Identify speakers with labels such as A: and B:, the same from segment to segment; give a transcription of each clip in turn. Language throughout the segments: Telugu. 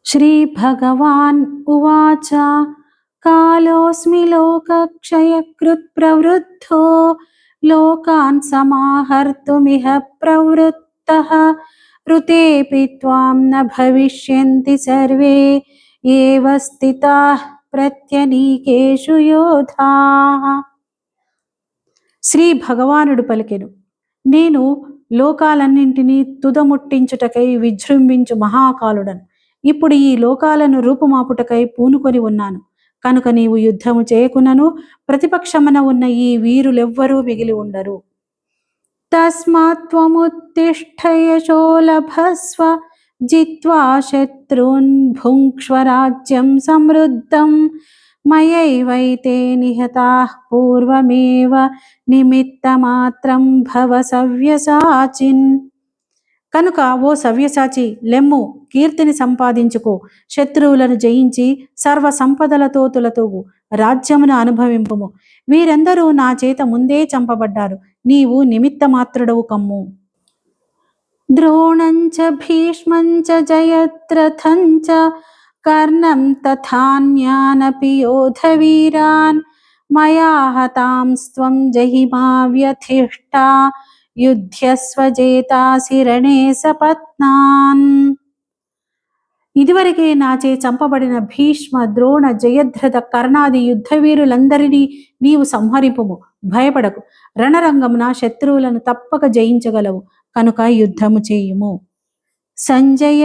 A: श्रीभगवान् उवाच कालोऽस्मि लोकक्षयकृत् प्रवृद्धो लोकान् समाहर्तुमिह प्रवृत्तः ऋतेऽपि त्वां न भविष्यन्ति सर्वे एव स्थिताः प्रत्यनीकेषु योधाः। శ్రీ భగవానుడు పలికెను, నేను లోకాలన్నింటినీ తుదముట్టించుటకై విజృంభించు మహాకాలుడను. ఇప్పుడు ఈ లోకాలను రూపుమాపుటకై పూనుకొని ఉన్నాను. కనుక నీవు యుద్ధము చేయకునను ప్రతిపక్షమున ఉన్న ఈ వీరులెవ్వరూ మిగిలి ఉండరు. తస్మాత్ త్వముత్తిష్ఠ యశో లభస్వ జిత్వా శత్రూన్ భుంక్ష్వ రాజ్యం సమృద్ధం మయైవైతే నిహతాః పూర్వమేవ నిమిత్తమాత్రం భవ సవ్యసాచిన్. కనుక ఓ సవ్యసాచి, లెమ్ము, కీర్తిని సంపాదించుకో, శత్రువులను జయించి సర్వ సంపదలతో తులతూగు, రాజ్యమును అనుభవింపుము. వీరందరూ నా చేత ముందే చంపబడ్డారు, నీవు నిమిత్త మాత్రుడవు కమ్ము. ద్రోణంచ భీష్మంచ జయద్రథంచ కర్ణం తథాన్యానపి యోధవీరాన్ మయా హతాంస్త్వం జహిమా వ్యథిష్టా యుధ్యస్వ జేతాసి రణే సపత్నాన్. ఇదివరకే నాచే చంపబడిన భీష్మ, ద్రోణ, జయద్రథ, కర్ణాది యుద్ధవీరులందరినీ నీవు సంహరింపుము. భయపడకు, రణరంగమున శత్రువులను తప్పక జయించగలవు, కనుక యుద్ధము చేయుము. సంజయ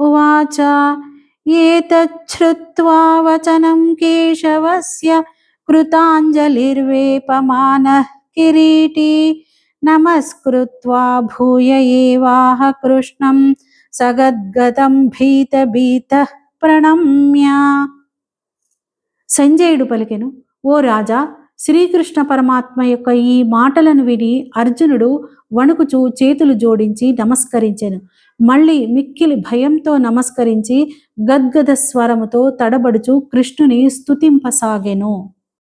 A: ఉవాచ ఏతచ్ఛ్రుత్వా వచనం కేశవస్య కృతాంజలిర్వేపమానః కిరీటీ నమస్కృత్వా భూయ ఏవాహ కృష్ణం సగద్గతం భీతః ప్రణమ్య. సంజయుడు పలికెను, ఓ రాజా, శ్రీకృష్ణ పరమాత్మ యొక్క ఈ మాటలను విని అర్జునుడు వణుకుచూ చేతులు జోడించి నమస్కరించెను. మళ్ళీ మిక్కిలి భయంతో నమస్కరించి గద్గద స్వరముతో తడబడుచు కృష్ణుని స్తుతింపసాగెను.